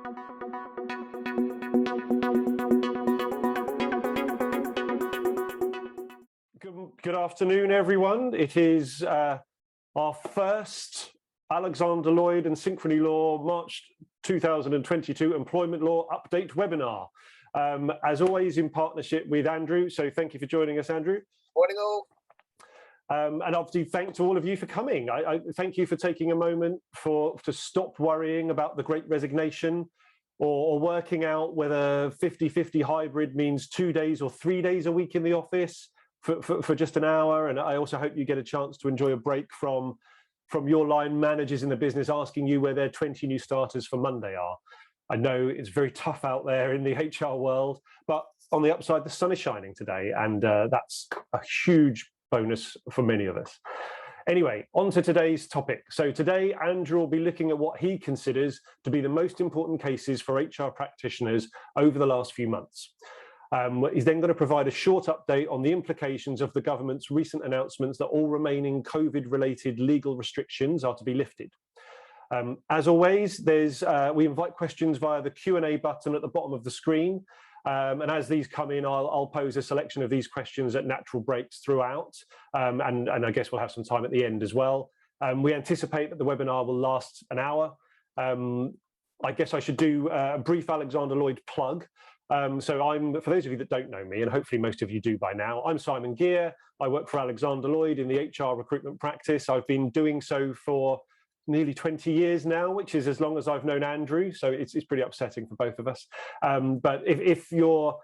Good afternoon, everyone. It is our first Alexander Lloyd and Synchrony Law March 2022 Employment Law Update webinar. As always, in partnership with Andrew. So thank you for joining us, Andrew. Morning all. And obviously, thanks to all of you for coming. I thank you for taking a moment to stop worrying about the Great Resignation or working out whether 50-50 hybrid means 2 days or 3 days a week in the office for just an hour. And I also hope you get a chance to enjoy a break from your line managers in the business asking you where their 20 new starters for Monday are. I know it's very tough out there in the HR world, but on the upside, the sun is shining today, and that's a huge bonus for many of us. Anyway, on to today's topic. So today, Andrew will be looking at what he considers to be the most important cases for HR practitioners over the last few months. He's then going to provide a short update on the implications of the government's recent announcements that all remaining COVID-related legal restrictions are to be lifted. As always, we invite questions via the Q&A button at the bottom of the screen. And as these come in, I'll pose a selection of these questions at natural breaks throughout. And I guess we'll have some time at the end as well. We anticipate that the webinar will last an hour. I guess I should do a brief Alexander Lloyd plug. So for those of you that don't know me, and hopefully most of you do by now, I'm Simon Gear. I work for Alexander Lloyd in the HR recruitment practice. I've been doing so for nearly 20 years now, which is as long as I've known Andrew. So it's pretty upsetting for both of us. But if you're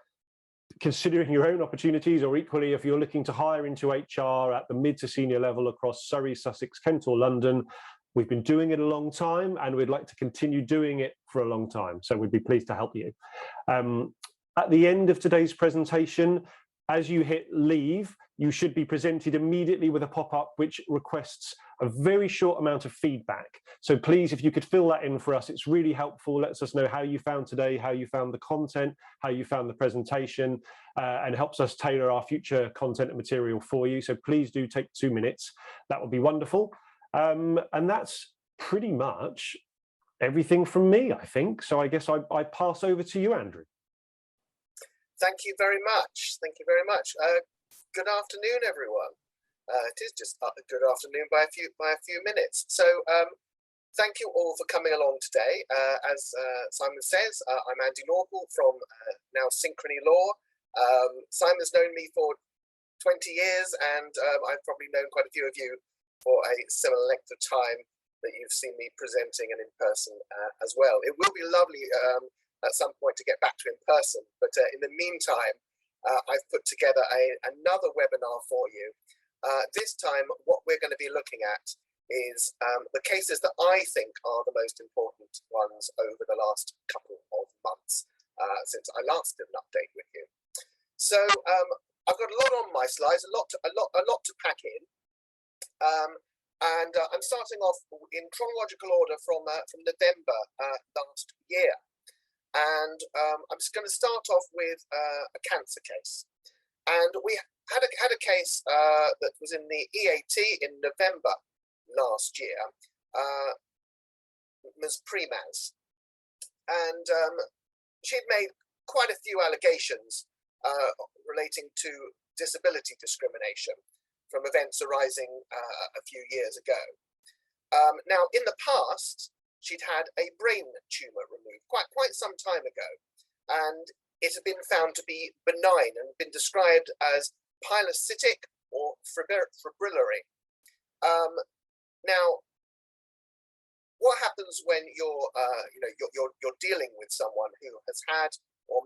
considering your own opportunities, or equally, if you're looking to hire into HR at the mid to senior level across Surrey, Sussex, Kent or London, we've been doing it a long time, and we'd like to continue doing it for a long time. So we'd be pleased to help you. At the end of today's presentation, as you hit leave, you should be presented immediately with a pop-up which requests a very short amount of feedback. So please, if you could fill that in for us, it's really helpful. Lets us know how you found today, how you found the content, how you found the presentation, and helps us tailor our future content and material for you. So please do take 2 minutes. That would be wonderful. And that's pretty much everything from me, I think. So I guess I pass over to you, Andrew. Thank you very much. Thank you very much. Good afternoon, everyone. It is just a good afternoon by a few minutes. So thank you all for coming along today. As Simon says, I'm Andy Knorpel from now Synchrony Law. Simon's known me for 20 years, and I've probably known quite a few of you for a similar length of time that you've seen me presenting and in person as well. It will be lovely at some point to get back to in person, but in the meantime, I've put together another webinar for you. This time, what we're going to be looking at is the cases that I think are the most important ones over the last couple of months since I last did an update with you. So I've got a lot on my slides, a lot to pack in. And I'm starting off in chronological order from November last year. And I'm just going to start off with a cancer case. And we had a case that was in the EAT in November last year, Ms. Premaz. And she'd made quite a few allegations relating to disability discrimination from events arising a few years ago. Now, in the past, she'd had a brain tumour removed quite some time ago, and it had been found to be benign and been described as pilocytic or fibrillary. Now, what happens when you're dealing with someone who has had or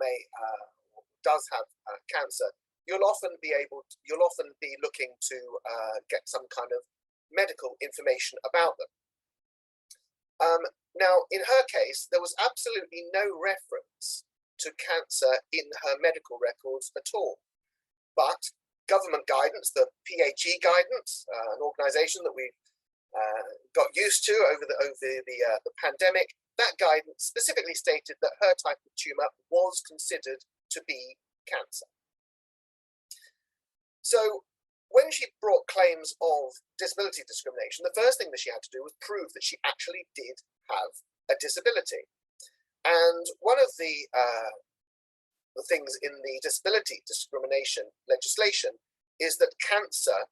does have cancer? You'll often be looking to get some kind of medical information about them. Now, in her case, there was absolutely no reference to cancer in her medical records at all. But government guidance, the PHE guidance, an organisation that we got used to over the pandemic, that guidance specifically stated that her type of tumour was considered to be cancer. So when she brought claims of disability discrimination, the first thing that she had to do was prove that she actually did have a disability. And one of the things in the disability discrimination legislation is that cancer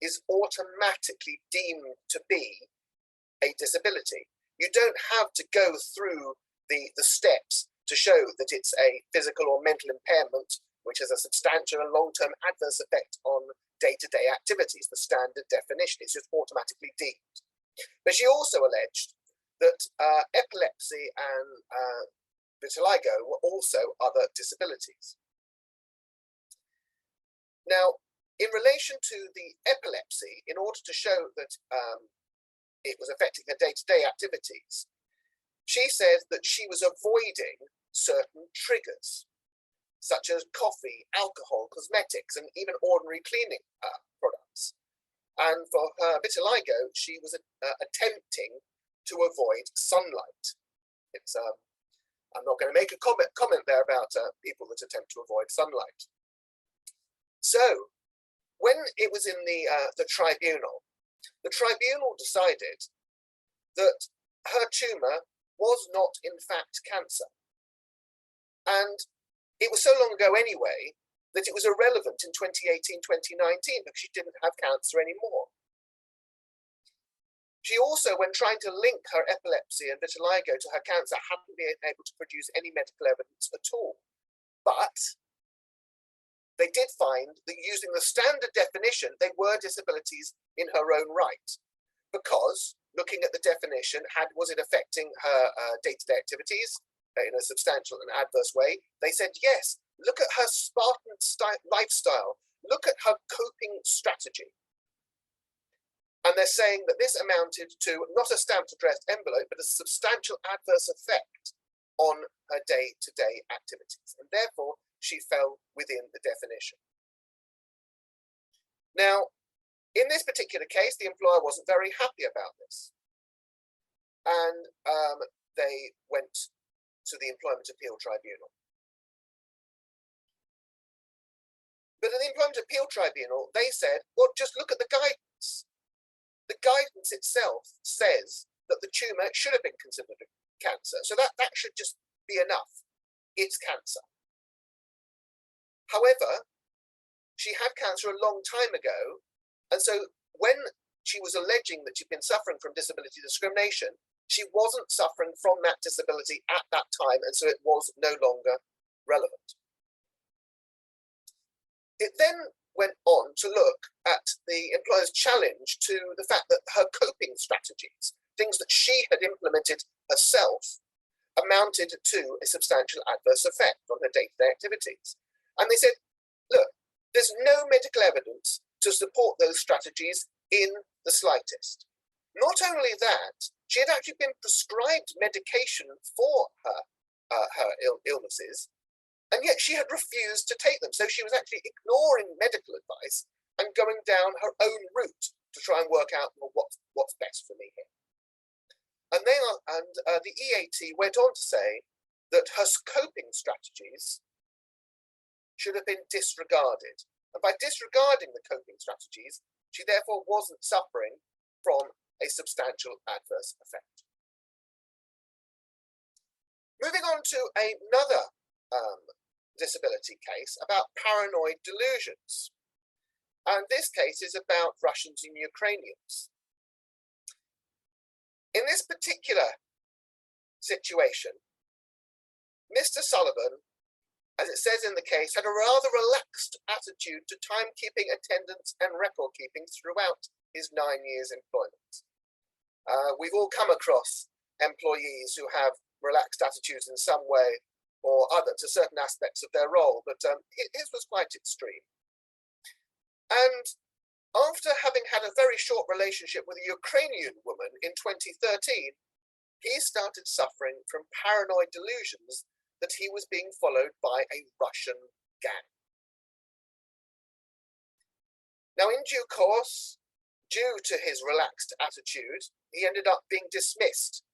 is automatically deemed to be a disability. You don't have to go through the steps to show that it's a physical or mental impairment which has a substantial and long-term adverse effect on day-to-day activities, the standard definition. It's just automatically deemed. But she also alleged that epilepsy and vitiligo were also other disabilities. Now, in relation to the epilepsy, in order to show that it was affecting her day-to-day activities, she said that she was avoiding certain triggers, such as coffee, alcohol, cosmetics, and even ordinary cleaning products. And for her vitiligo, she was attempting to avoid sunlight. It's I'm not going to make a comment there about people that attempt to avoid sunlight. So, when it was in the tribunal decided that her tumour was not in fact cancer. And it was so long ago anyway that it was irrelevant in 2018, 2019 because she didn't have cancer anymore. She also, when trying to link her epilepsy and vitiligo to her cancer, hadn't been able to produce any medical evidence at all. But they did find that using the standard definition, they were disabilities in her own right. Because looking at the definition, was it affecting her day-to-day activities in a substantial and adverse way? They said, yes, look at her Spartan lifestyle. Look at her coping strategy. And they're saying that this amounted to not a stamped addressed envelope, but a substantial adverse effect on her day-to-day activities. And therefore, she fell within the definition. Now, in this particular case, the employer wasn't very happy about this. And they went to the Employment Appeal Tribunal. But at the Employment Appeal Tribunal, they said, well, just look at the guidance. The guidance itself says that the tumour should have been considered cancer. So that should just be enough. It's cancer. However, she had cancer a long time ago. And so when she was alleging that she'd been suffering from disability discrimination, she wasn't suffering from that disability at that time. And so it was no longer relevant. It then went on to look at the employer's challenge to the fact that her coping strategies, things that she had implemented herself, amounted to a substantial adverse effect on her day-to-day activities. And they said, look, there's no medical evidence to support those strategies in the slightest. Not only that, she had actually been prescribed medication for her illnesses, and yet she had refused to take them. So she was actually ignoring medical advice and going down her own route to try and work out, well, what's best for me here. And the EAT went on to say that her coping strategies should have been disregarded. And by disregarding the coping strategies, she therefore wasn't suffering from a substantial adverse effect. Moving on to another disability case about paranoid delusions. And this case is about Russians and Ukrainians. In this particular situation, Mr. Sullivan, as it says in the case, had a rather relaxed attitude to timekeeping, attendance, and record keeping throughout his 9 years' employment. We've all come across employees who have relaxed attitudes in some way or other to certain aspects of their role, but his was quite extreme. And after having had a very short relationship with a Ukrainian woman in 2013, he started suffering from paranoid delusions that he was being followed by a Russian gang. Now, in due course, due to his relaxed attitude, he ended up being dismissed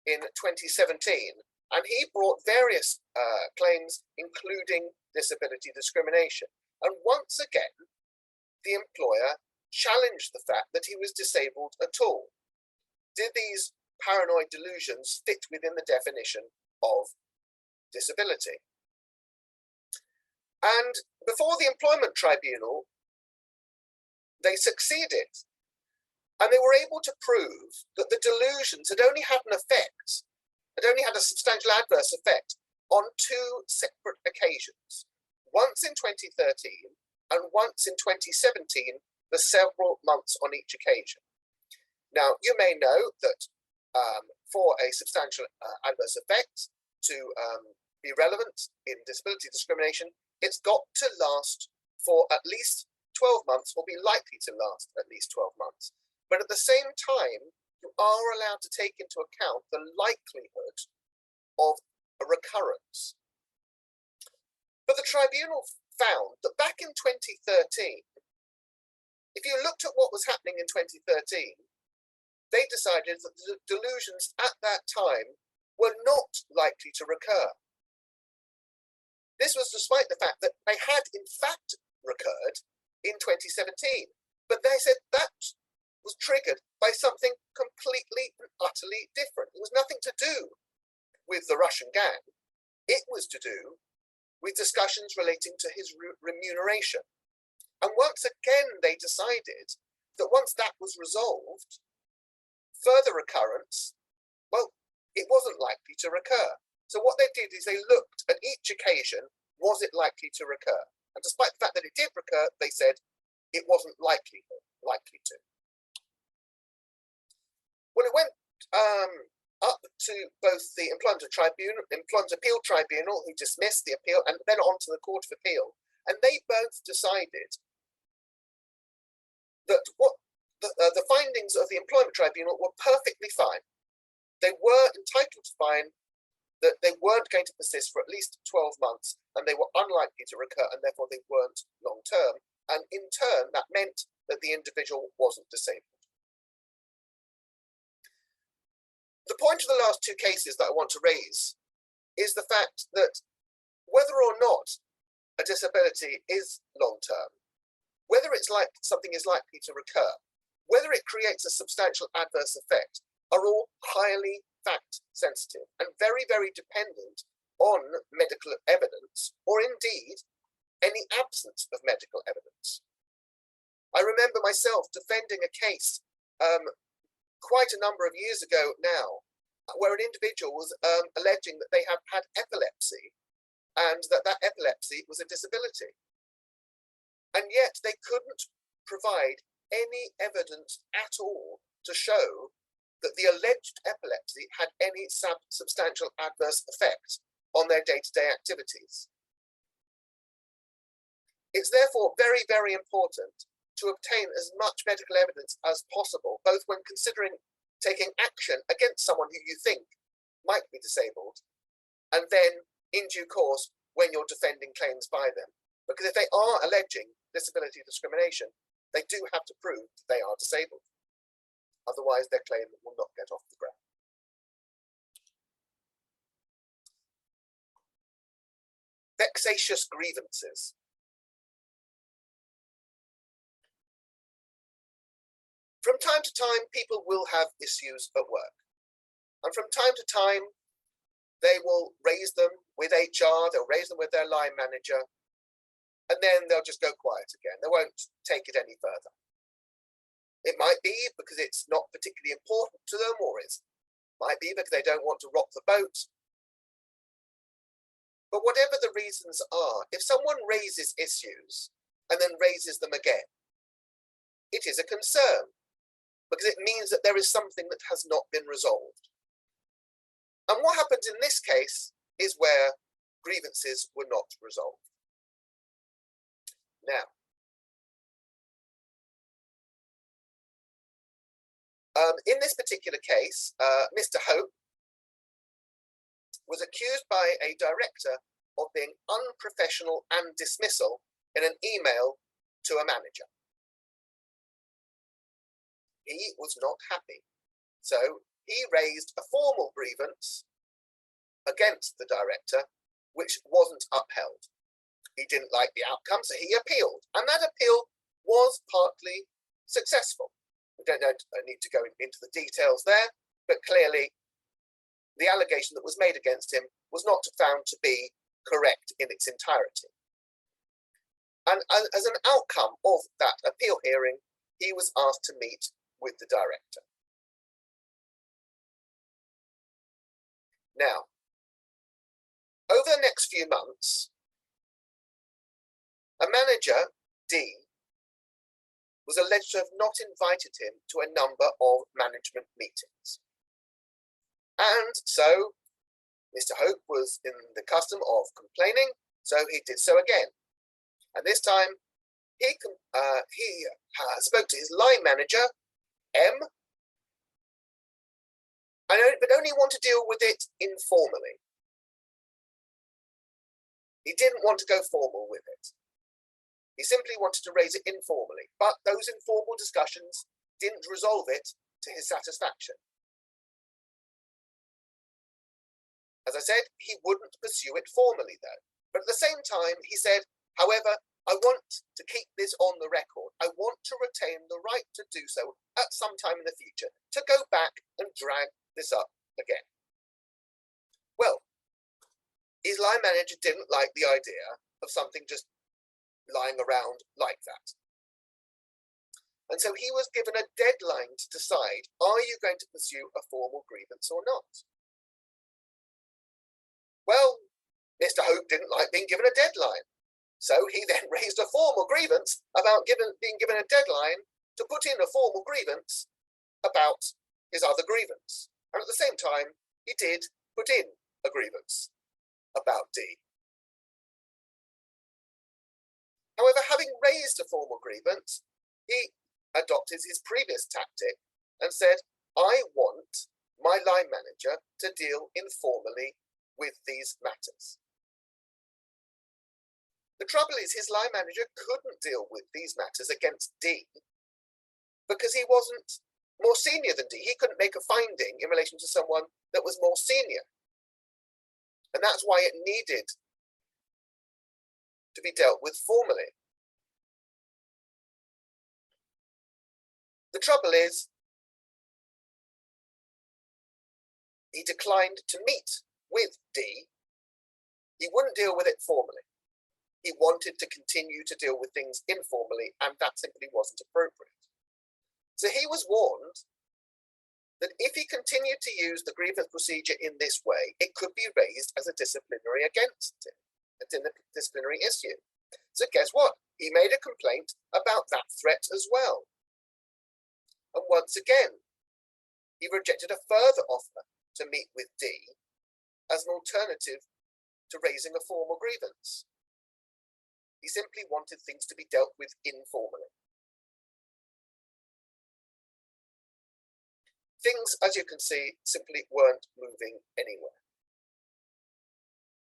in 2017, and he brought various claims, including disability discrimination. And once again, the employer challenged the fact that he was disabled at all. Did these paranoid delusions fit within the definition of disability. And before the Employment Tribunal, they succeeded. And they were able to prove that the delusions had only had an effect, had only had a substantial adverse effect on two separate occasions, once in 2013 and once in 2017, for several months on each occasion. Now, you may know that for a substantial adverse effect to be relevant in disability discrimination, it's got to last for at least 12 months or be likely to last at least 12 months. But at the same time, you are allowed to take into account the likelihood of a recurrence. But the tribunal found that back in 2013, if you looked at what was happening in 2013, they decided that the delusions at that time were not likely to recur. This was despite the fact that they had in fact recurred in 2017, but they said that was triggered by something completely and utterly different. It was nothing to do with the Russian gang. It was to do with discussions relating to his remuneration. And once again, they decided that once that was resolved, further recurrence, well, it wasn't likely to recur. So what they did is they looked at each occasion, was it likely to recur? And despite the fact that it did recur, they said it wasn't likely to. Well, it went up to both the Employment Appeal Tribunal, who dismissed the appeal, and then on to the Court of Appeal. And they both decided that the findings of the Employment Tribunal were perfectly fine. They were entitled to find that they weren't going to persist for at least 12 months, and they were unlikely to recur, and therefore they weren't long-term. And in turn, that meant that the individual wasn't disabled. The point of the last two cases that I want to raise is the fact that whether or not a disability is long-term, whether it's like something is likely to recur, whether it creates a substantial adverse effect, are all highly fact sensitive and very, very dependent on medical evidence, or indeed any absence of medical evidence. I remember myself defending a case quite a number of years ago now, where an individual was alleging that they had had epilepsy and that epilepsy was a disability. And yet they couldn't provide any evidence at all to show that the alleged epilepsy had any substantial adverse effect on their day-to-day activities. It's therefore very, very important to obtain as much medical evidence as possible, both when considering taking action against someone who you think might be disabled, and then in due course when you're defending claims by them. Because if they are alleging disability discrimination, they do have to prove that they are disabled. Otherwise, their claim will not get off the ground. Vexatious grievances. From time to time, people will have issues at work. And from time to time, they will raise them with HR, they'll raise them with their line manager, and then they'll just go quiet again. They won't take it any further. It might be because it's not particularly important to them, or it might be because they don't want to rock the boat. But whatever the reasons are, if someone raises issues and then raises them again, it is a concern, because it means that there is something that has not been resolved. And what happened in this case is where grievances were not resolved. Now, in this particular case, Mr. Hope was accused by a director of being unprofessional and dismissal in an email to a manager. He was not happy, so he raised a formal grievance against the director, which wasn't upheld. He didn't like the outcome, so he appealed, and that appeal was partly successful. We don't need to go into the details there, but clearly the allegation that was made against him was not found to be correct in its entirety. And as an outcome of that appeal hearing, he was asked to meet with the director. Now, over the next few months, a manager, D, was alleged to have not invited him to a number of management meetings. And so Mr. Hope was in the custom of complaining, so he did so again. And this time he spoke to his line manager, M, but only want to deal with it informally. He didn't want to go formal with it. He simply wanted to raise it informally, but those informal discussions didn't resolve it to his satisfaction. As I said, he wouldn't pursue it formally though. But at the same time, he said, however, I want to keep this on the record. I want to retain the right to do so at some time in the future, to go back and drag this up again. Well, his line manager didn't like the idea of something just lying around like that. And so he was given a deadline to decide, are you going to pursue a formal grievance or not? Well, Mr. Hope didn't like being given a deadline. So he then raised a formal grievance about being given a deadline to put in a formal grievance about his other grievance. And at the same time, he did put in a grievance about D. However, having raised a formal grievance, he adopted his previous tactic and said, I want my line manager to deal informally with these matters. The trouble is his line manager couldn't deal with these matters against D because he wasn't more senior than D. He couldn't make a finding in relation to someone that was more senior. And that's why it needed to be dealt with formally. The trouble is, he declined to meet with D. He wouldn't deal with it formally. He wanted to continue to deal with things informally, and that simply wasn't appropriate. So he was warned that if he continued to use the grievance procedure in this way, it could be raised as a disciplinary against him, a disciplinary issue. So guess what? He made a complaint about that threat as well. And once again, he rejected a further offer to meet with D as an alternative to raising a formal grievance. He simply wanted things to be dealt with informally. Things, as you can see, simply weren't moving anywhere.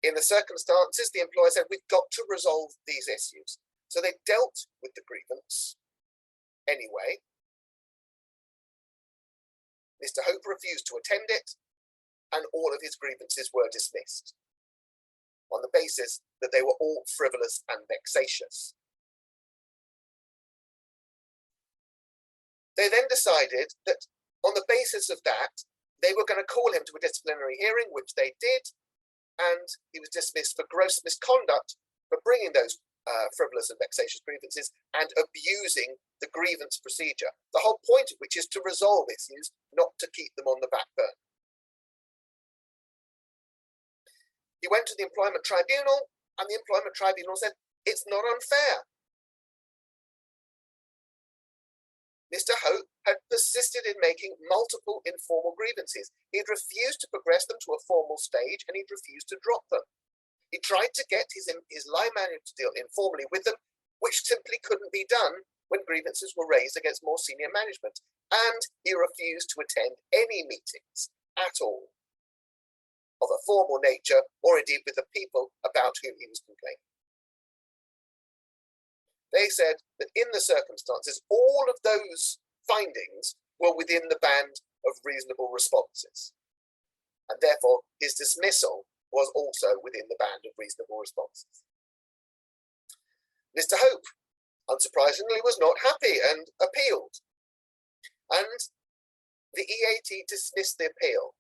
In the circumstances, the employer said, we've got to resolve these issues. So they dealt with the grievance anyway. Mr. Hope refused to attend it, and all of his grievances were dismissed on the basis that they were all frivolous and vexatious. They then decided that on the basis of that, they were going to call him to a disciplinary hearing, which they did, and he was dismissed for gross misconduct for bringing those frivolous and vexatious grievances and abusing the grievance procedure, the whole point of which is to resolve issues, not to keep them on the back burner. He went to the Employment Tribunal, and the Employment Tribunal said, it's not unfair. Mr. Hope had persisted in making multiple informal grievances. He'd refused to progress them to a formal stage, and he'd refused to drop them. He tried to get his line manager to deal informally with them, which simply couldn't be done when grievances were raised against more senior management. And he refused to attend any meetings at all of a formal nature, or indeed with the people about whom he was complaining. They said that in the circumstances, all of those findings were within the band of reasonable responses. And therefore, his dismissal was also within the band of reasonable responses. Mr. Hope, unsurprisingly, was not happy and appealed. And the EAT dismissed the appeal.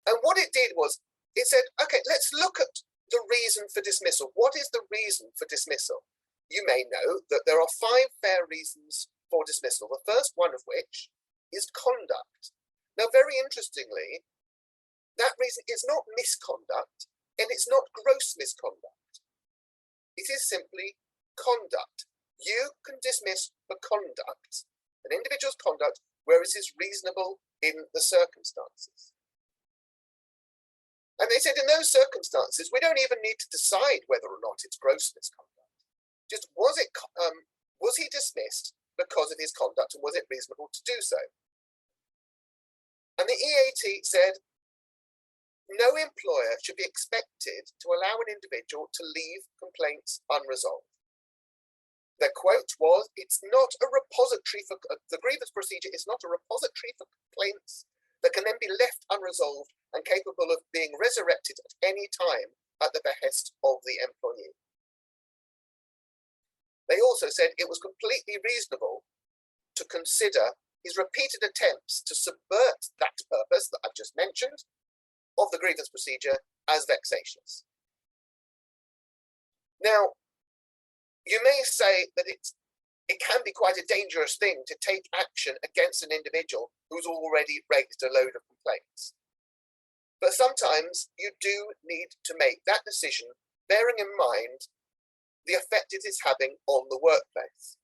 And what it did was, it said, okay, let's look at the reason for dismissal. What is the reason for dismissal? You may know that there are 5 fair reasons for dismissal, the first one of which is conduct. Now, very interestingly, that reason is not misconduct, and it's not gross misconduct. It is simply conduct. You can dismiss for conduct, an individual's conduct, where it is reasonable in the circumstances. And they said in those circumstances, we don't even need to decide whether or not it's gross misconduct. Just was he dismissed because of his conduct, and was it reasonable to do so? And the EAT said, no employer should be expected to allow an individual to leave complaints unresolved. Their quote was, it's not a repository for, the grievance procedure is not a repository for complaints that can then be left unresolved and capable of being resurrected at any time at the behest of the employee. They also said it was completely reasonable to consider his repeated attempts to subvert that purpose that I've just mentioned of the grievance procedure as vexatious. Now, you may say that it can be quite a dangerous thing to take action against an individual who's already raised a load of complaints. But sometimes you do need to make that decision, bearing in mind the effect it is having on the workplace.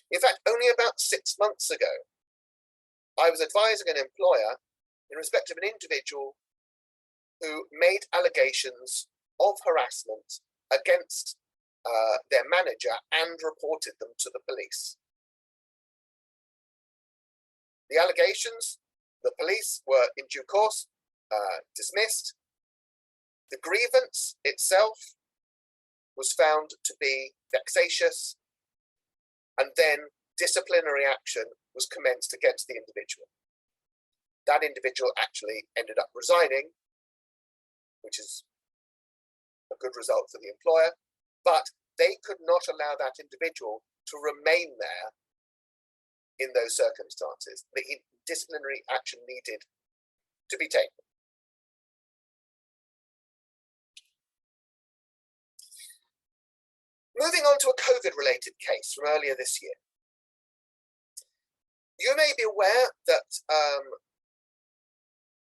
In fact, only about 6 months ago, I was advising an employer in respect of an individual who made allegations of harassment against their manager and reported them to the police. The allegations, the police were in due course dismissed. The grievance itself was found to be vexatious, and then disciplinary action was commenced against the individual. That individual actually ended up resigning, which is a good result for the employer, but they could not allow that individual to remain there in those circumstances. The disciplinary action needed to be taken. Moving on to a COVID-related case from earlier this year. You may be aware that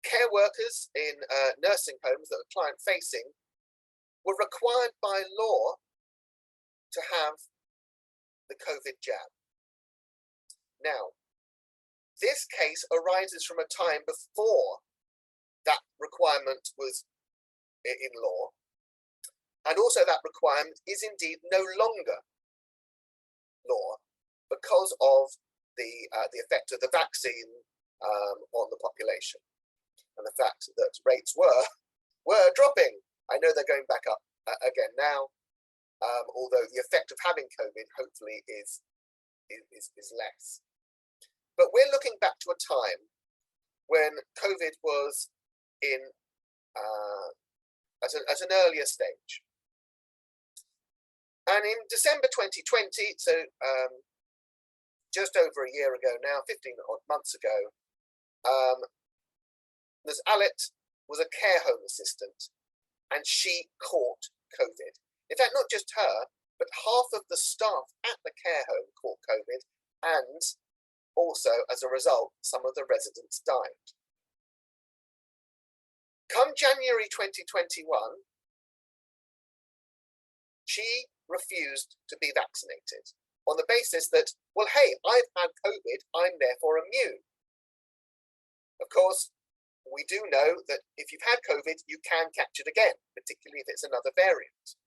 care workers in nursing homes that are client-facing were required by law to have the COVID jab. Now, this case arises from a time before that requirement was in law, and also that requirement is indeed no longer law because of the effect of the vaccine on the population, and the fact that rates were dropping. I know they're going back up again now, although the effect of having COVID hopefully is less. But we're looking back to a time when COVID was in at an earlier stage. And in December 2020, so just over a year ago now, 15 odd months ago, Ms. Allett was a care home assistant, and she caught COVID. In fact, not just her, but half of the staff at the care home caught COVID, and also, as a result, some of the residents died. Come January 2021, she refused to be vaccinated on the basis that, well, hey, I've had COVID, I'm therefore immune. Of course, we do know that if you've had COVID, you can catch it again, particularly if it's another variant.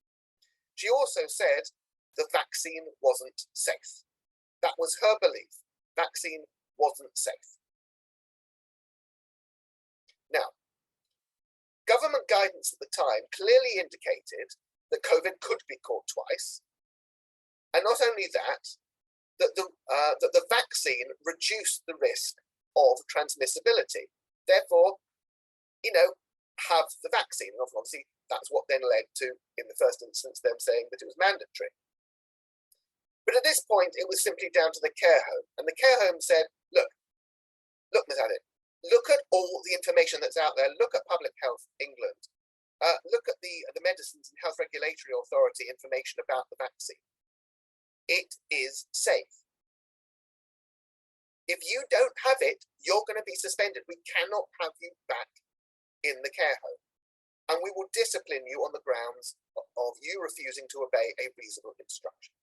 She also said the vaccine wasn't safe. That was her belief. Vaccine wasn't safe. Now, government guidance at the time clearly indicated that COVID could be caught twice, and not only that, that the vaccine reduced the risk of transmissibility. Therefore, have the vaccine. And obviously, that's what then led to, in the first instance, them saying that it was mandatory. But at this point, it was simply down to the care home. And the care home said, look, look, Ms. Allen, look at all the information that's out there. Look at Public Health England. Look at the Medicines and Health Regulatory Authority information about the vaccine. It is safe. If you don't have it, you're going to be suspended. We cannot have you back in the care home. And we will discipline you on the grounds of you refusing to obey a reasonable instruction.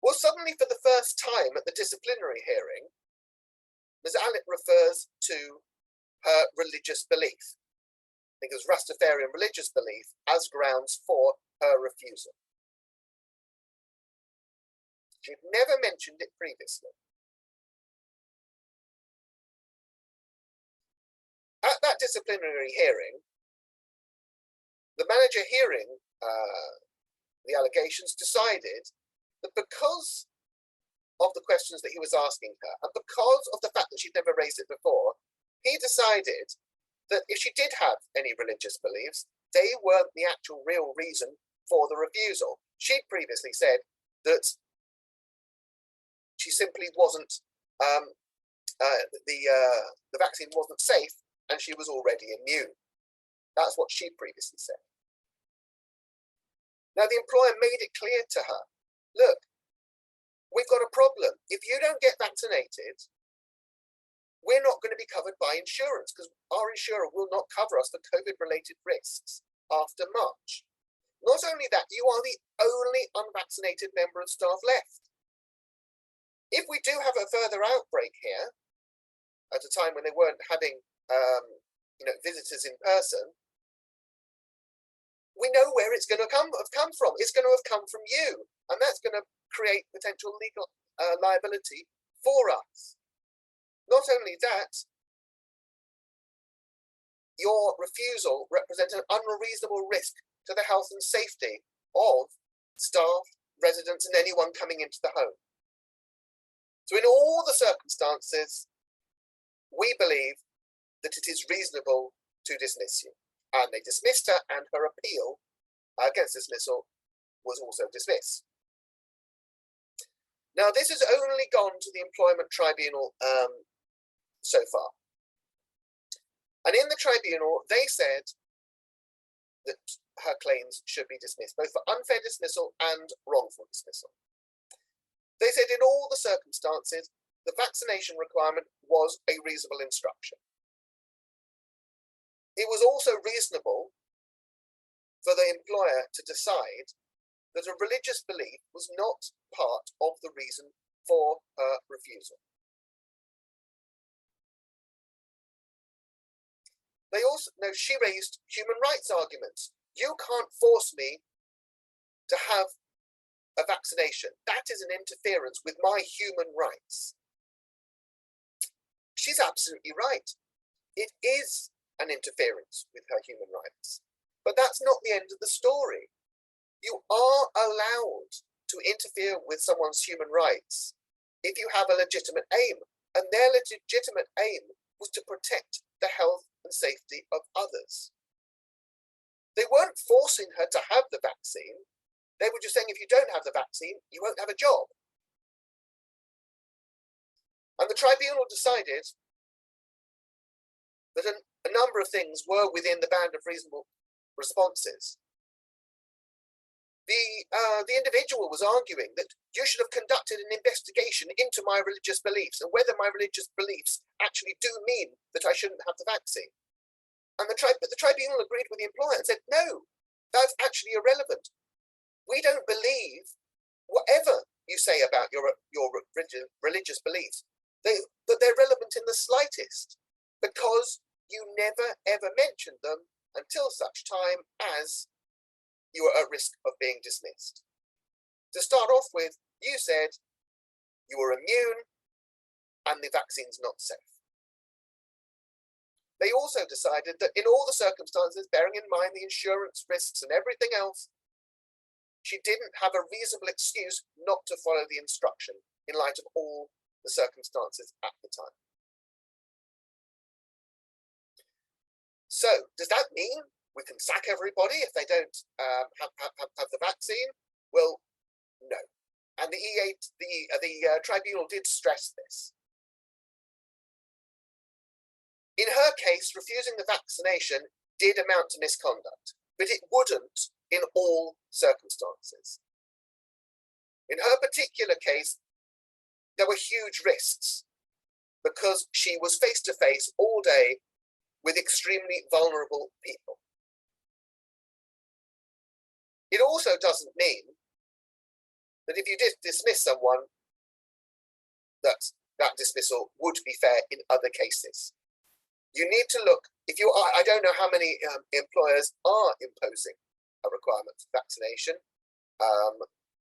Well, suddenly for the first time at the disciplinary hearing, Ms. Allen refers to her religious belief. I think it was Rastafarian religious belief as grounds for her refusal. She'd never mentioned it previously. At that disciplinary hearing, the manager hearing the allegations decided that because of the questions that he was asking her, and because of the fact that she'd never raised it before, he decided that if she did have any religious beliefs, they weren't the actual real reason for the refusal. She'd previously said that she simply wasn't, the vaccine wasn't safe and she was already immune. That's what she previously said. Now the employer made it clear to her, look, we've got a problem. If you don't get vaccinated, we're not going to be covered by insurance because our insurer will not cover us for COVID-related risks after March. Not only that, you are the only unvaccinated member of staff left. If we do have a further outbreak here, at a time when they weren't having visitors in person, we know where it's going to have come from. It's going to have come from you, and that's going to create potential legal liability for us. Not only that, your refusal represents an unreasonable risk to the health and safety of staff, residents, and anyone coming into the home. So in all the circumstances, we believe that it is reasonable to dismiss you. And they dismissed her, and her appeal against dismissal was also dismissed. Now, this has only gone to the Employment Tribunal so far. And in the tribunal, they said that her claims should be dismissed, both for unfair dismissal and wrongful dismissal. They said in all the circumstances, the vaccination requirement was a reasonable instruction. It was also reasonable for the employer to decide that a religious belief was not part of the reason for her refusal. They also, no, she raised human rights arguments. You can't force me to have a vaccination. That is an interference with my human rights. She's absolutely right. It is an interference with her human rights. But that's not the end of the story. You are allowed to interfere with someone's human rights if you have a legitimate aim. And their legitimate aim was to protect the health and safety of others. They weren't forcing her to have the vaccine. They were just saying, if you don't have the vaccine, you won't have a job. And the tribunal decided that a number of things were within the band of reasonable responses. The individual was arguing that you should have conducted an investigation into my religious beliefs and whether my religious beliefs actually do mean that I shouldn't have the vaccine. And the tribunal agreed with the employer and said, no, that's actually irrelevant. We don't believe whatever you say about your religious beliefs, that they're relevant in the slightest, because you never ever mentioned them until such time as you were at risk of being dismissed. To start off with, you said you were immune and the vaccine's not safe. They also decided that in all the circumstances, bearing in mind the insurance risks and everything else, she didn't have a reasonable excuse not to follow the instruction in light of all the circumstances at the time. So, does that mean we can sack everybody if they don't have the vaccine? Well, no. And the tribunal did stress this. In her case, refusing the vaccination did amount to misconduct, but it wouldn't in all circumstances. In her particular case, there were huge risks because she was face to face all day with extremely vulnerable people. It also doesn't mean that if you dismiss someone, that dismissal would be fair in other cases. You need to look, if you are, I don't know how many employers are imposing a requirement for vaccination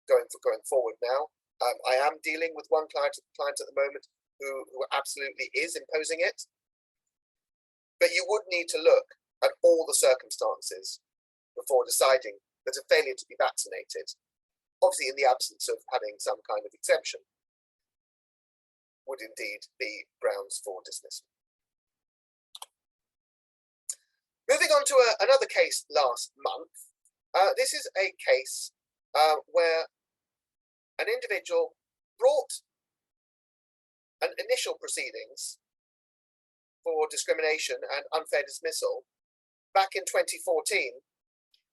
going forward now. I am dealing with one client at the moment who absolutely is imposing it. But you would need to look at all the circumstances before deciding that a failure to be vaccinated, obviously in the absence of having some kind of exemption, would indeed be grounds for dismissal. Moving on to another case last month. This is a case where an individual brought an initial proceedings for discrimination and unfair dismissal back in 2014,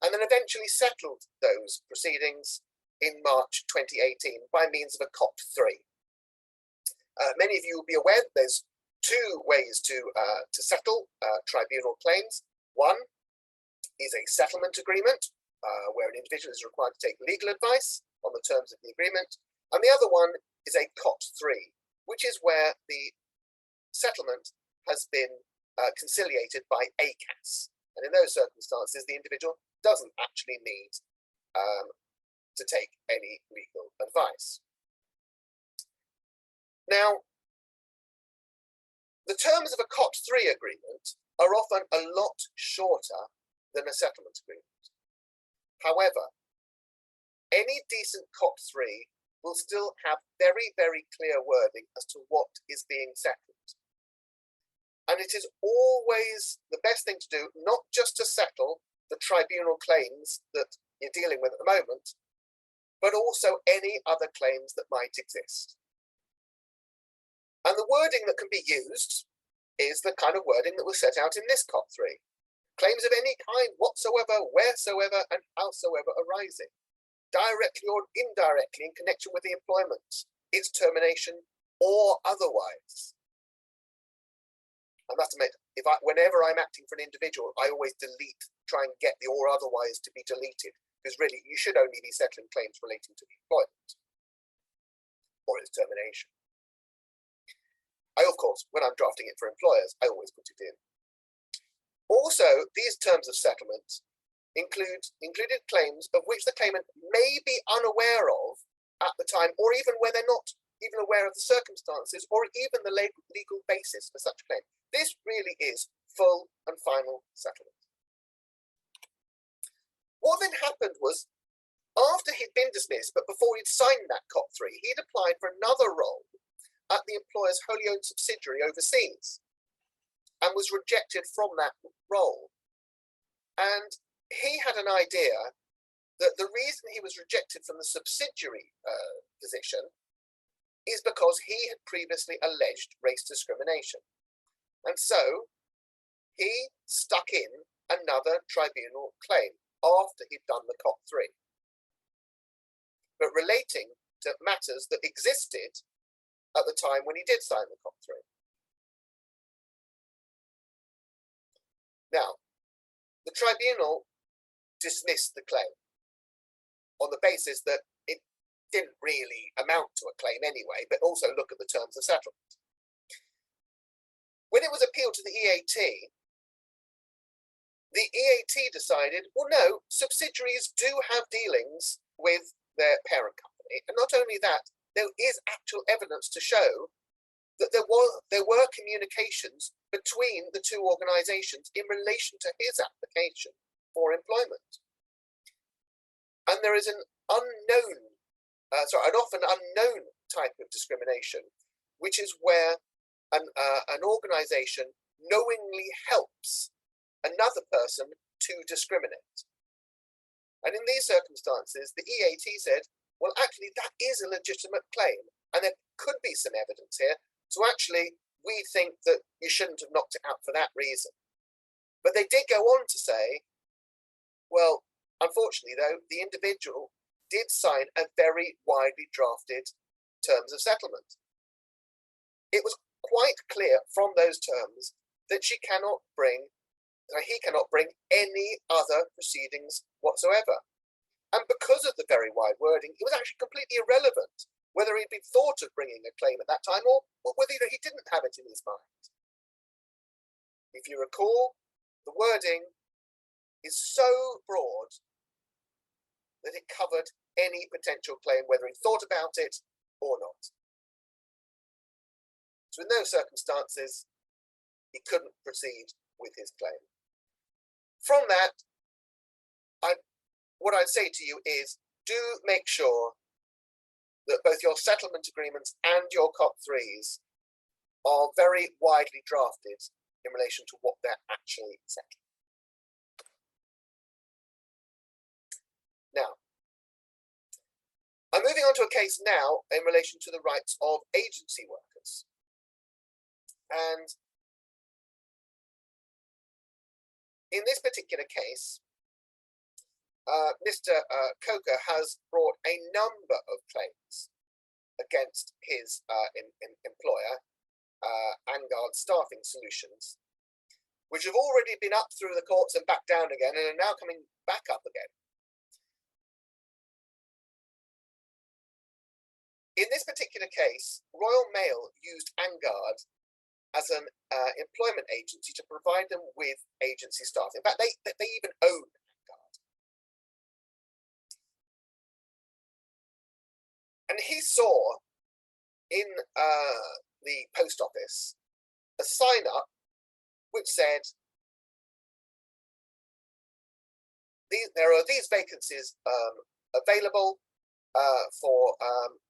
and then eventually settled those proceedings in March 2018 by means of a COT3. Many of you will be aware that there's two ways to settle tribunal claims. One is a settlement agreement, where an individual is required to take legal advice on the terms of the agreement, and the other one is a COT3, which is where the settlement has been conciliated by ACAS. And in those circumstances, the individual doesn't actually need to take any legal advice. Now, the terms of a COT3 agreement are often a lot shorter than a settlement agreement. However, any decent COT3 will still have very, very clear wording as to what is being settled. And it is always the best thing to do, not just to settle the tribunal claims that you're dealing with at the moment, but also any other claims that might exist. And the wording that can be used is the kind of wording that was set out in this COT3. Claims of any kind whatsoever, wheresoever, and howsoever arising, directly or indirectly in connection with the employment, its termination, or otherwise. I must admit, whenever I'm acting for an individual, I always try and get the or otherwise to be deleted, because really you should only be settling claims relating to the employment or its termination. Of course, when I'm drafting it for employers, I always put it in. Also, these terms of settlement included claims of which the claimant may be unaware of at the time, or even where they're not even aware of the circumstances or even the legal basis for such a claim. This really is full and final settlement. What then happened was, after he'd been dismissed, but before he'd signed that COT3, he'd applied for another role at the employer's wholly owned subsidiary overseas and was rejected from that role. And he had an idea that the reason he was rejected from the subsidiary position is because he had previously alleged race discrimination. And so he stuck in another tribunal claim after he'd done the COT3, but relating to matters that existed at the time when he did sign the COT3. Now, the tribunal dismissed the claim on the basis that it didn't really amount to a claim anyway, but also look at the terms of settlement. When it was appealed to the EAT decided, well, no, subsidiaries do have dealings with their parent company. And not only that, there is actual evidence to show that there were communications between the two organisations in relation to his application for employment. And there is an often unknown type of discrimination, which is where an organisation knowingly helps another person to discriminate. And in these circumstances, the EAT said, well, actually, that is a legitimate claim. And there could be some evidence here to actually we think that you shouldn't have knocked it out for that reason. But they did go on to say, well, unfortunately, though, the individual did sign a very widely drafted terms of settlement. It was quite clear from those terms that he cannot bring any other proceedings whatsoever. And because of the very wide wording, it was actually completely irrelevant whether he'd been thought of bringing a claim at that time or whether he didn't have it in his mind. If you recall, the wording is so broad that it covered any potential claim, whether he thought about it or not. So in those circumstances, he couldn't proceed with his claim. From that, what I'd say to you is, do make sure that both your settlement agreements and your COP3s are very widely drafted in relation to what they're actually settling. Now, I'm moving on to a case now in relation to the rights of agency workers. And in this particular case, Mr. Coker has brought a number of claims against his employer, Angard Staffing Solutions, which have already been up through the courts and back down again and are now coming back up again. In this particular case, Royal Mail used Angard as an employment agency to provide them with agency staff. In fact, they even own Angard. And he saw in the post office a sign up which said, there are these vacancies available for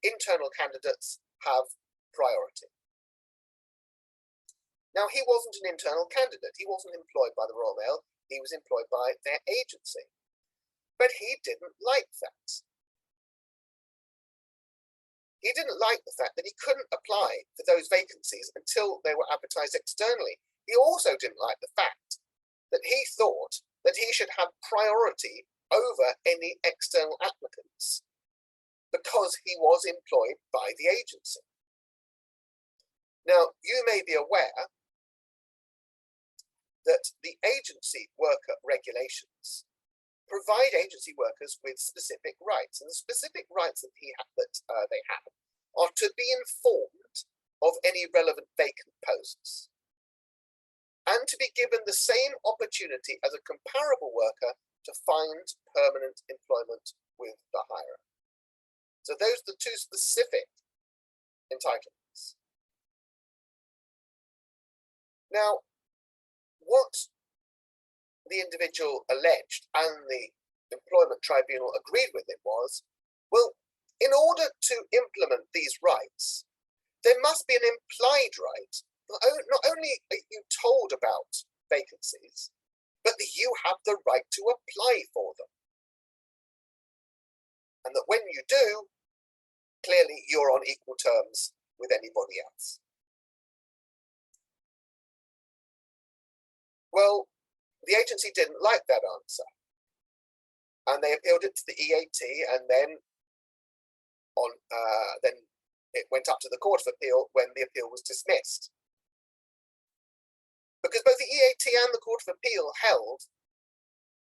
internal candidates have priority. Now, he wasn't an internal candidate. He wasn't employed by the Royal Mail. He was employed by their agency. But he didn't like that. He didn't like the fact that he couldn't apply for those vacancies until they were advertised externally. He also didn't like the fact that he thought that he should have priority over any external applicants because he was employed by the agency. Now, you may be aware that the agency worker regulations provide agency workers with specific rights, and the specific rights that they have are to be informed of any relevant vacant posts and to be given the same opportunity as a comparable worker to find permanent employment with the hirer. So those are the two specific entitlements. Now, what the individual alleged and the employment tribunal agreed with him was, well, in order to implement these rights, there must be an implied right. Not only are you told about vacancies, but that you have the right to apply for them. And that when you do, clearly you're on equal terms with anybody else. Well, the agency didn't like that answer, and they appealed it to the EAT, and then it went up to the Court of Appeal when the appeal was dismissed. Because both the EAT and the Court of Appeal held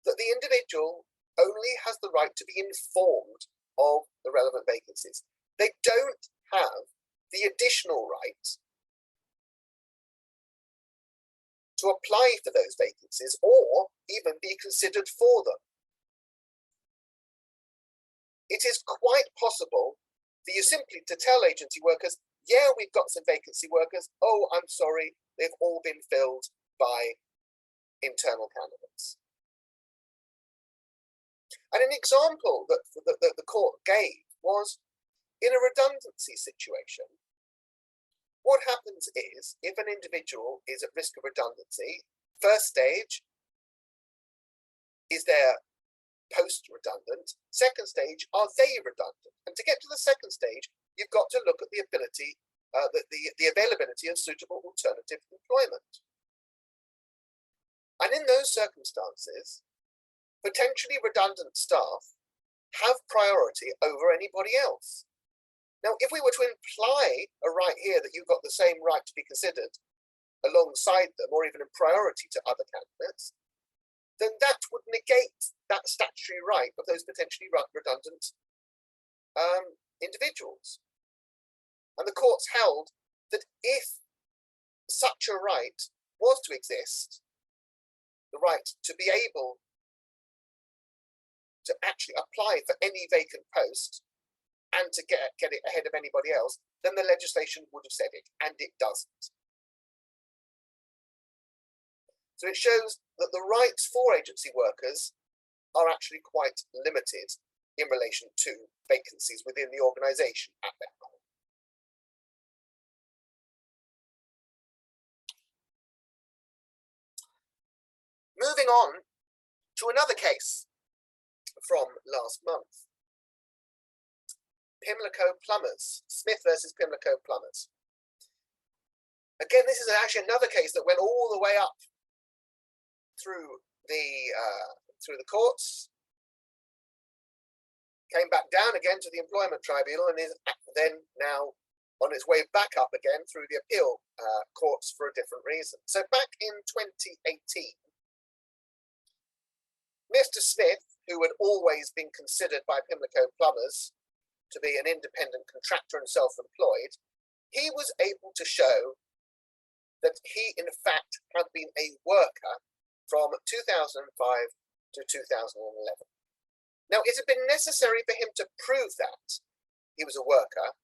that the individual only has the right to be informed of the relevant vacancies. They don't have the additional right to apply for those vacancies or even be considered for them. It is quite possible for you simply to tell agency workers, yeah, we've got some vacancy workers. Oh, I'm sorry, they've all been filled by internal candidates. And an example that the court gave was in a redundancy situation. What happens is, if an individual is at risk of redundancy, first stage, is their post redundant? Second stage, are they redundant? And to get to the second stage, you've got to look at the ability the availability of suitable alternative employment. And in those circumstances, potentially redundant staff have priority over anybody else. Now, if we were to imply a right here that you've got the same right to be considered alongside them, or even in priority to other candidates, then that would negate that statutory right of those potentially redundant individuals. And the courts held that if such a right was to exist, the right to be able to actually apply for any vacant post and to get it ahead of anybody else, then the legislation would have said it, and it doesn't. So it shows that the rights for agency workers are actually quite limited in relation to vacancies within the organisation at that time. Moving on to another case from last month. Pimlico Plumbers, Smith versus Pimlico Plumbers. Again, this is actually another case that went all the way up through the courts, came back down again to the employment tribunal, and is then now on its way back up again through the appeal courts for a different reason. So back in 2018, Mr. Smith, who had always been considered by Pimlico Plumbers to be an independent contractor and self-employed, he was able to show that he, in fact, had been a worker from 2005 to 2011. Now, it had been necessary for him to prove that he was a worker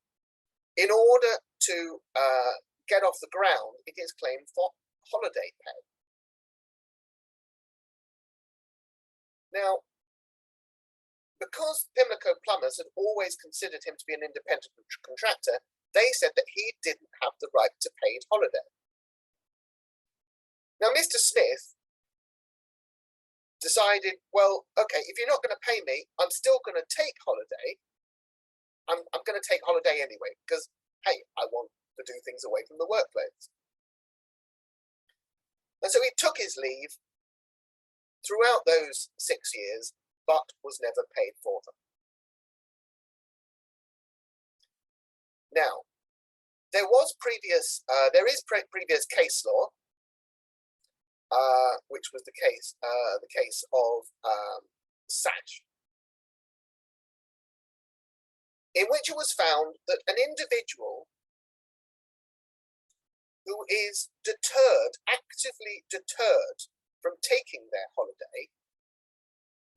in order to get off the ground in his claim for holiday pay. Now, because Pimlico Plumbers had always considered him to be an independent contractor, they said that he didn't have the right to paid holiday. Now, Mr. Smith decided, well, okay, if you're not going to pay me, I'm still going to take holiday. I'm going to take holiday anyway, because, hey, I want to do things away from the workplace. And so he took his leave throughout those 6 years, but was never paid for them. Now, there is previous case law, which was the case of Sash, in which it was found that an individual who is actively deterred from taking their holiday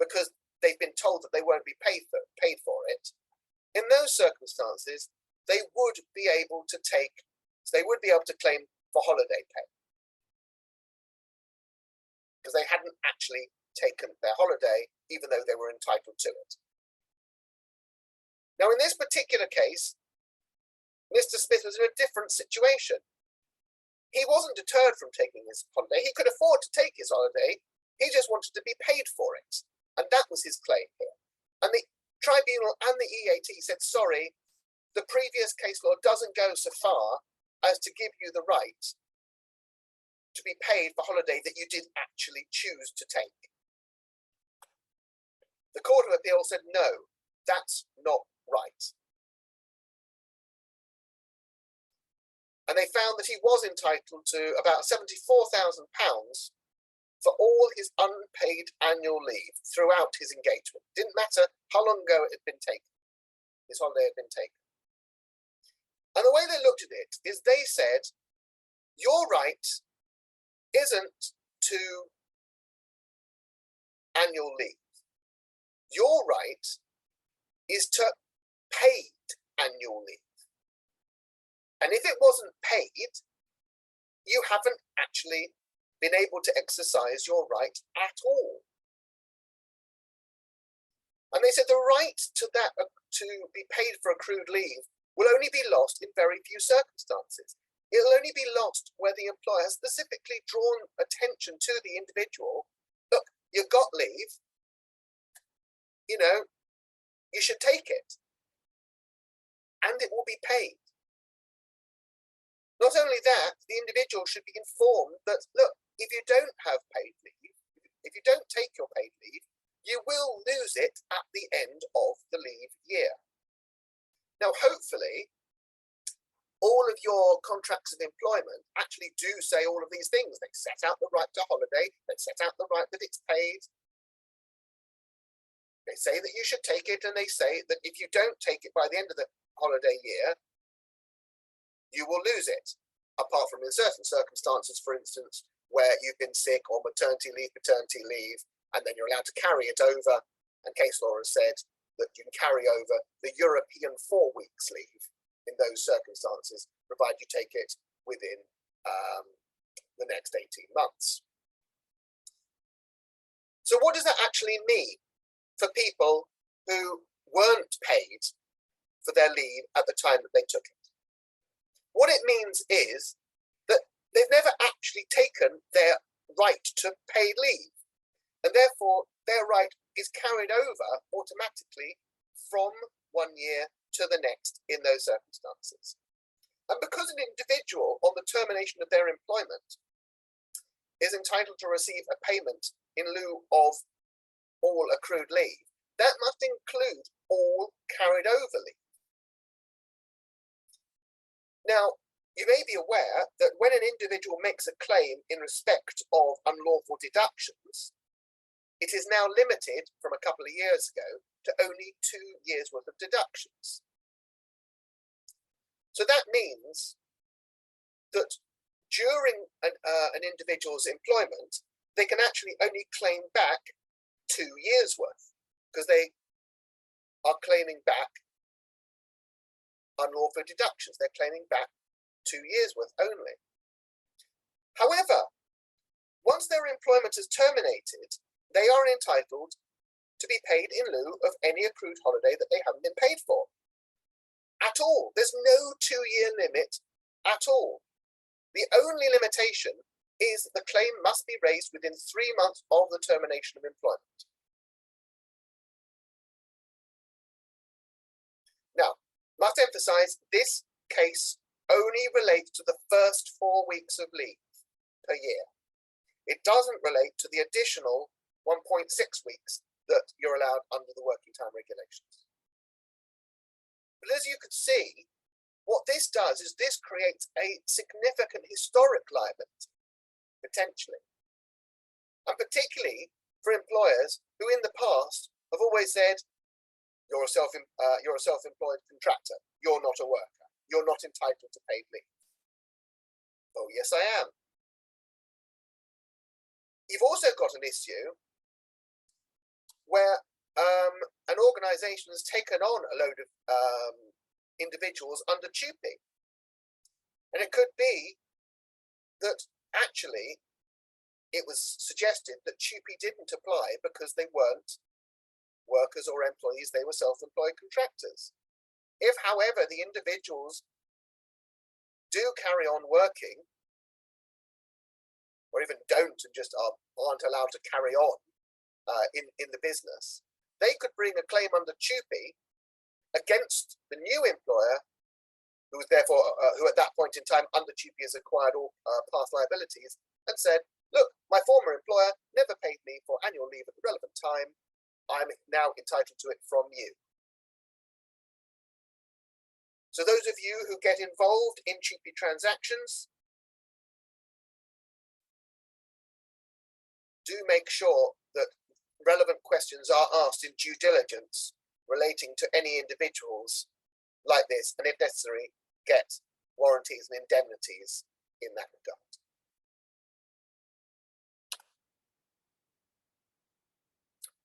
because they've been told that they won't be paid for it, in those circumstances, they would be able to claim for holiday pay, because they hadn't actually taken their holiday, even though they were entitled to it. Now, in this particular case, Mr. Smith was in a different situation. He wasn't deterred from taking his holiday. He could afford to take his holiday. He just wanted to be paid for it. And that was his claim here. And the tribunal and the EAT said, sorry, the previous case law doesn't go so far as to give you the right to be paid for holiday that you did actually choose to take. The Court of Appeal said, no, that's not right. And they found that he was entitled to about £74,000 for all his unpaid annual leave throughout his engagement. Didn't matter how long ago it had been taken. His holiday had been taken. And the way they looked at it is they said, your right isn't to annual leave. Your right is to paid annual leave. And if it wasn't paid, you haven't actually been able to exercise your right at all. And they said the right to be paid for accrued leave will only be lost in very few circumstances. It'll only be lost where the employer has specifically drawn attention to the individual. Look, you've got leave, you should take it. And it will be paid. Not only that, the individual should be informed that, look, if you don't have paid leave, if you don't take your paid leave, you will lose it at the end of the leave year. Now, hopefully, all of your contracts of employment actually do say all of these things. They set out the right to holiday, they set out the right that it's paid. They say that you should take it, and they say that if you don't take it by the end of the holiday year, you will lose it, apart from in certain circumstances, for instance, where you've been sick or maternity leave, paternity leave, and then you're allowed to carry it over. And case law has said that you can carry over the European 4 weeks leave in those circumstances, provided you take it within the next 18 months. So what does that actually mean for people who weren't paid for their leave at the time that they took it? What it means is that they've never actually taken their right to paid leave, and therefore their right is carried over automatically from 1 year to the next in those circumstances. And because an individual on the termination of their employment is entitled to receive a payment in lieu of all accrued leave, that must include all carried over leave. Now, you may be aware that when an individual makes a claim in respect of unlawful deductions, it is now limited from a couple of years ago to only 2 years' worth of deductions. So that means that during an individual's employment, they can actually only claim back 2 years' worth, because they are claiming back unlawful deductions. They're claiming back 2 years' worth only. However, once their employment is terminated, they are entitled to be paid in lieu of any accrued holiday that they haven't been paid for. At all. There's no 2-year limit at all. The only limitation is that the claim must be raised within 3 months of the termination of employment. Now, must emphasize, this case only relates to the first 4 weeks of leave per year. It doesn't relate to the additional 1.6 weeks that you're allowed under the working time regulations. But as you can see, what this does is this creates a significant historic liability, potentially. And particularly for employers who in the past have always said, you're a self-employed contractor, you're not a worker, you're not entitled to paid leave. Oh, yes, I am. You've also got an issue where an organisation has taken on a load of individuals under TUPE. And it could be that actually it was suggested that TUPE didn't apply because they weren't workers or employees, they were self-employed contractors. If, however, the individuals do carry on working, or even don't and just aren't allowed to carry on in the business, they could bring a claim under TUPE against the new employer, who was therefore, who at that point in time under TUPE has acquired all past liabilities, and said, look, my former employer never paid me for annual leave at the relevant time. I'm now entitled to it from you. So those of you who get involved in TUPE transactions, do make sure that relevant questions are asked in due diligence relating to any individuals like this, and if necessary, get warranties and indemnities in that regard.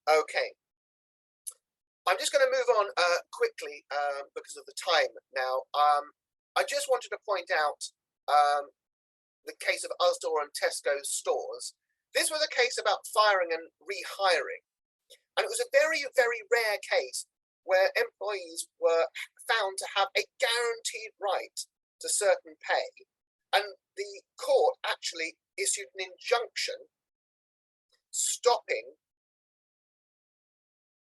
Okay, I'm just going to move on quickly because of the time now. I just wanted to point out the case of Ozdor and Tesco stores. This was a case about firing and rehiring, and it was a very, very rare case where employees were found to have a guaranteed right to certain pay, and the court actually issued an injunction stopping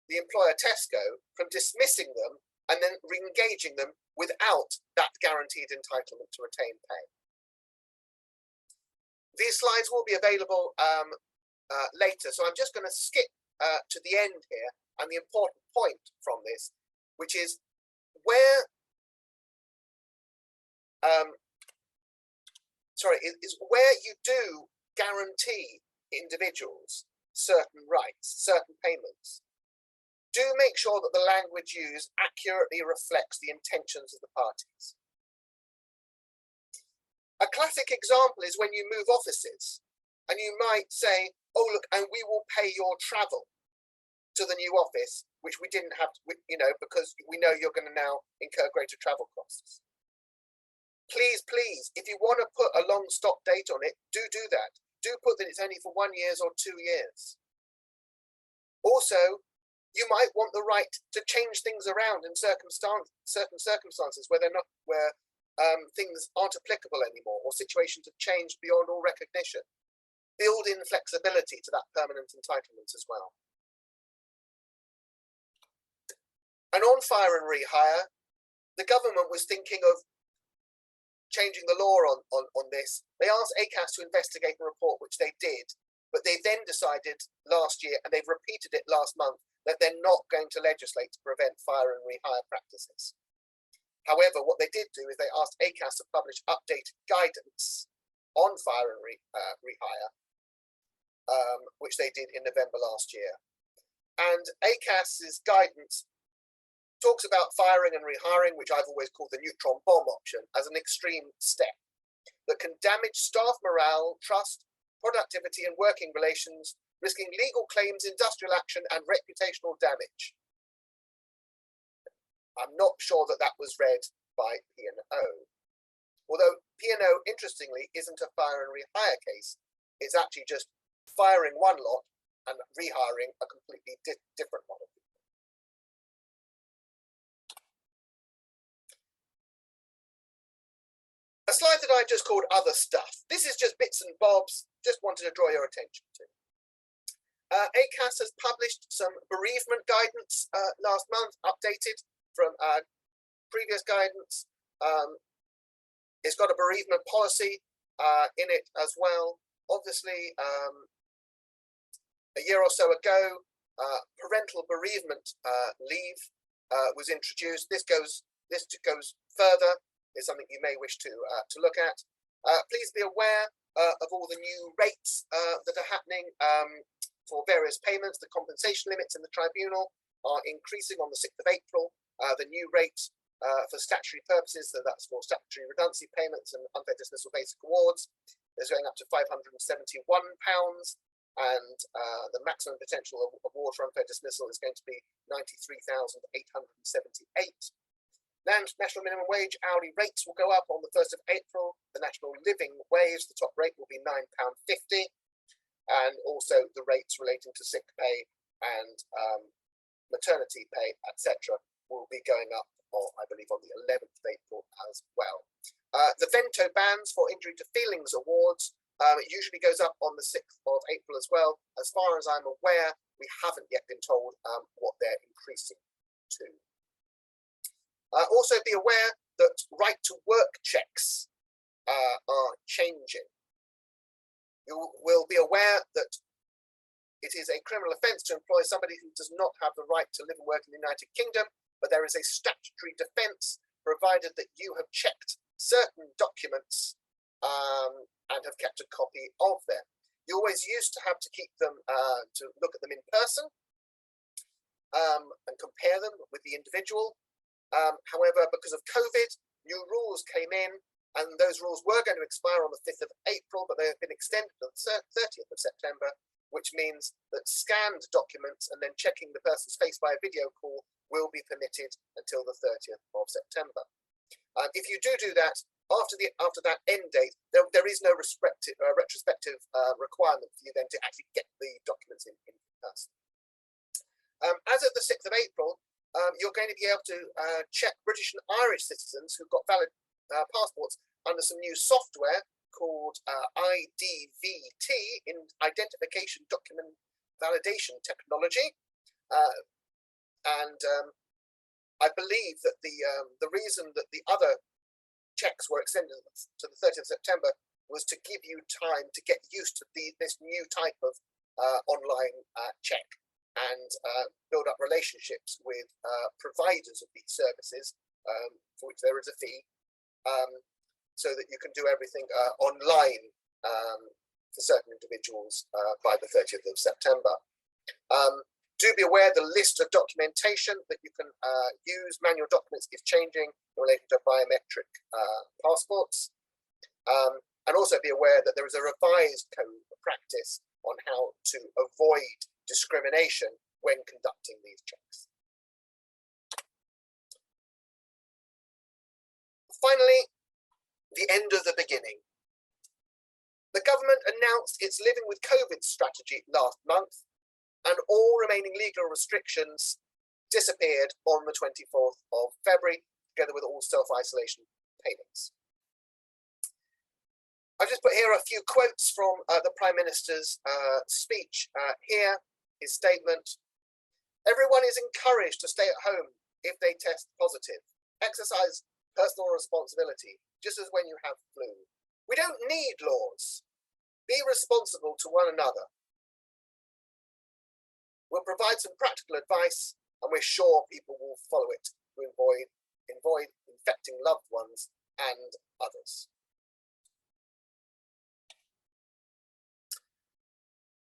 the employer Tesco from dismissing them and then re-engaging them without that guaranteed entitlement to retain pay. These slides will be available later, so I'm just going to skip to the end here, and the important point from this, which is where where you do guarantee individuals certain rights, certain payments, do make sure that the language used accurately reflects the intentions of the parties. A classic example is when you move offices and you might say, oh, look, and we will pay your travel to the new office, which we didn't have, because we know you're going to now incur greater travel costs. Please, please, if you want to put a long stop date on it, do that. Do put that it's only for 1 year or 2 years. Also, you might want the right to change things around in certain circumstances where things aren't applicable anymore, or situations have changed beyond all recognition. Build in flexibility to that permanent entitlement as well. And on fire and rehire, the government was thinking of changing the law on this. They asked ACAS to investigate and report, which they did, but they then decided last year, and they've repeated it last month, that they're not going to legislate to prevent fire and rehire practices. However, what they did do is they asked ACAS to publish updated guidance on fire and rehire, which they did in November last year. And ACAS's guidance talks about firing and rehiring, which I've always called the neutron bomb option, as an extreme step that can damage staff morale, trust, productivity, and working relations, risking legal claims, industrial action, and reputational damage. I'm not sure that that was read by P&O. Although P&O, interestingly, isn't a fire and rehire case. It's actually just firing one lot and rehiring a completely different lot of people. A slide that I just called other stuff. This is just bits and bobs, just wanted to draw your attention to. ACAS has published some bereavement guidance last month, updated from previous guidance. It's got a bereavement policy in it as well. Obviously, a year or so ago, parental bereavement leave was introduced. This goes further. Is something you may wish to look at. Please be aware of all the new rates that are happening for various payments. The compensation limits in the tribunal are increasing on the 6th of April. The new rate for statutory purposes, so that's for statutory redundancy payments and unfair dismissal basic awards, is going up to £571, and the maximum potential award for unfair dismissal is going to be £93,878. National minimum wage hourly rates will go up on the 1st of April. The national living wage, the top rate, will be £9.50, and also the rates relating to sick pay and maternity pay, etc., will be going up, I believe, on the 11th of April as well. The Vento bans for injury to feelings awards, it usually goes up on the 6th of April as well. As far as I'm aware, we haven't yet been told what they're increasing to. Also be aware that right to work checks are changing. You will be aware that it is a criminal offence to employ somebody who does not have the right to live and work in the United Kingdom, but there is a statutory defence provided that you have checked certain documents and have kept a copy of them. You always used to have to keep them, to look at them in person and compare them with the individual. However, because of COVID, new rules came in, and those rules were going to expire on the 5th of April, but they have been extended to the 30th of September, which means that scanned documents and then checking the person's face by a video call will be permitted until the 30th of September. If you do that, after that end date, there is no retrospective requirement for you then to actually get the documents in person. As of the 6th of April, you're going to be able to check British and Irish citizens who've got valid passports under some new software called IDVT, in Identification Document Validation Technology. I believe that the reason that the other checks were extended to the 30th of September was to give you time to get used to this new type of online check and build up relationships with providers of these services, for which there is a fee, so that you can do everything online for certain individuals by the 30th of September. Do be aware the list of documentation that you can use, manual documents, is changing related to biometric passports. And also be aware that there is a revised code of practice on how to avoid discrimination when conducting these checks. Finally, the end of the beginning. The government announced its living with COVID strategy last month, and all remaining legal restrictions disappeared on the 24th of February, together with all self-isolation payments. I've just put here a few quotes from the Prime Minister's speech here, his statement. Everyone is encouraged to stay at home if they test positive. Exercise personal responsibility, just as when you have flu. We don't need laws. Be responsible to one another. We'll provide some practical advice, and we're sure people will follow it to avoid infecting loved ones and others.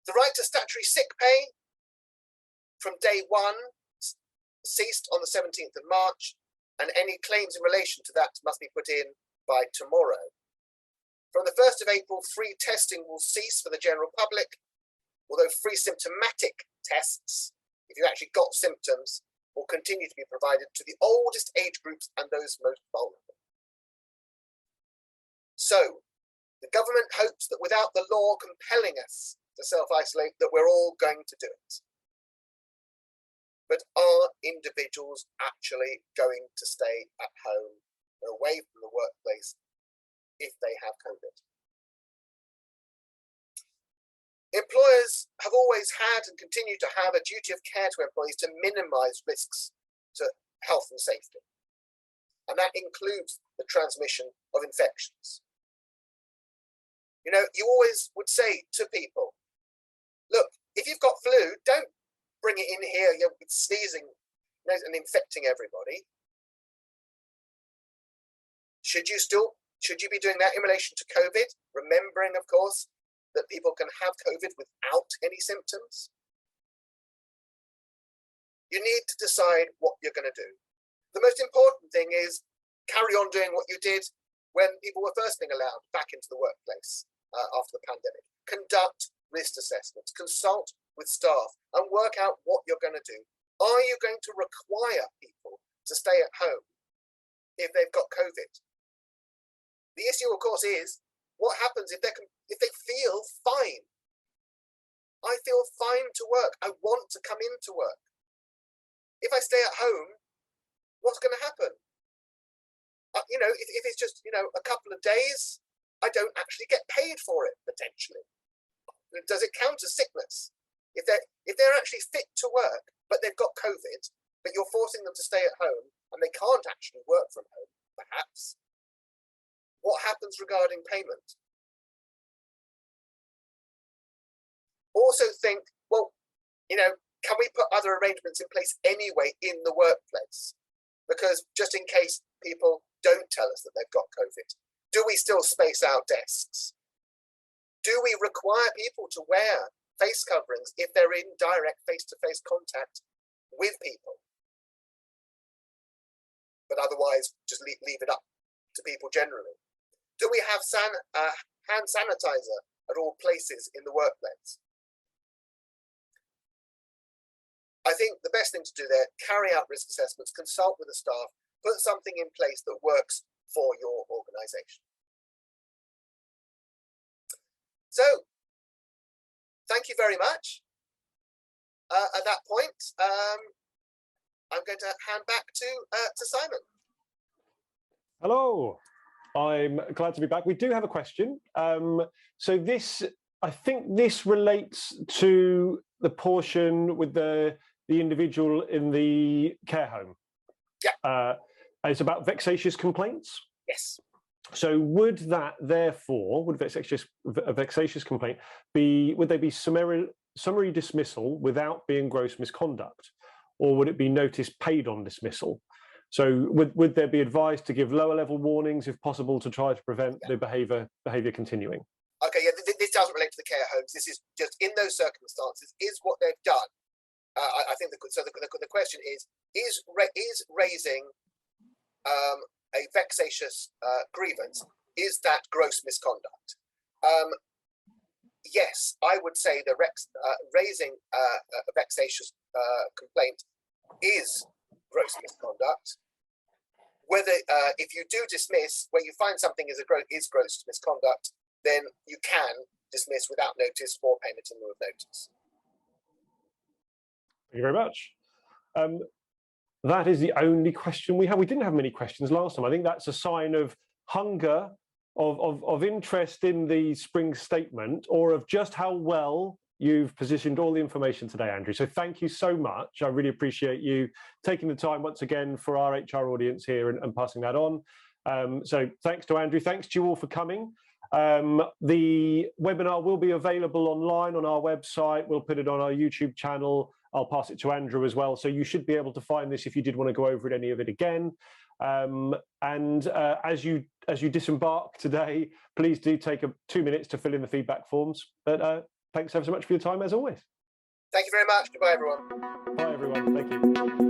The right to statutory sick pay from day one ceased on the 17th of March, and any claims in relation to that must be put in by tomorrow. From the 1st of April, free testing will cease for the general public, although free symptomatic tests, if you actually got symptoms, will continue to be provided to the oldest age groups and those most vulnerable. So, the government hopes that without the law compelling us to self-isolate, that we're all going to do it. But are individuals actually going to stay at home and away from the workplace if they have COVID? Employers have always had and continue to have a duty of care to employees to minimise risks to health and safety. And that includes the transmission of infections. You know, you always would say to people, look, if you've got flu, don't bring it in here, you're sneezing and infecting everybody. Should you be doing that in relation to COVID? Remembering, of course, that people can have COVID without any symptoms? You need to decide what you're going to do. The most important thing is carry on doing what you did when people were first being allowed back into the workplace after the pandemic. Conduct risk assessments, consult with staff, and work out what you're going to do. Are you going to require people to stay at home if they've got COVID? The issue, of course, is what happens if they feel fine. I feel fine to work. I want to come into work. If I stay at home, what's going to happen? You know, if it's just, you know, a couple of days, I don't actually get paid for it, potentially. Does it count as sickness? If they're actually fit to work, but they've got COVID, but you're forcing them to stay at home and they can't actually work from home, perhaps, what happens regarding payment? Also think, well, you know, can we put other arrangements in place anyway in the workplace? Because just in case people don't tell us that they've got COVID, do we still space out desks? Do we require people to wear face coverings if they're in direct face-to-face contact with people? But otherwise, just leave it up to people generally. Do we have hand sanitizer at all places in the workplace? I think the best thing to do there, carry out risk assessments, consult with the staff, put something in place that works for your organisation. So, thank you very much. At that point, I'm going to hand back to Simon. Hello, I'm glad to be back. We do have a question. So this, I think this relates to the portion with the individual in the care home. Yeah. It's about vexatious complaints. Yes. So would that therefore, would a vexatious complaint would they be summary dismissal without being gross misconduct? Or would it be notice paid on dismissal? So would there be advised to give lower level warnings if possible to try to prevent the behaviour continuing? Okay, yeah, this doesn't relate to the care homes. This is just in those circumstances, is what they've done. I think the question is raising a vexatious grievance, is that gross misconduct? Yes, I would say that raising a vexatious complaint is gross misconduct. Whether if you do dismiss, where you find something is gross misconduct, then you can dismiss without notice or payment in lieu of notice. Thank you very much. That is the only question we have. We didn't have many questions last time. I think that's a sign of hunger, of interest in the spring statement, or of just how well you've positioned all the information today, Andrew. So thank you so much. I really appreciate you taking the time once again for our HR audience here and passing that on. So thanks to Andrew. Thanks to you all for coming. The webinar will be available online on our website. We'll put it on our YouTube channel. I'll pass it to Andrew as well. So you should be able to find this if you did want to go over any of it again. As you disembark today, please do take 2 minutes to fill in the feedback forms. But thanks ever so much for your time, as always. Thank you very much. Goodbye, everyone. Bye, everyone. Thank you.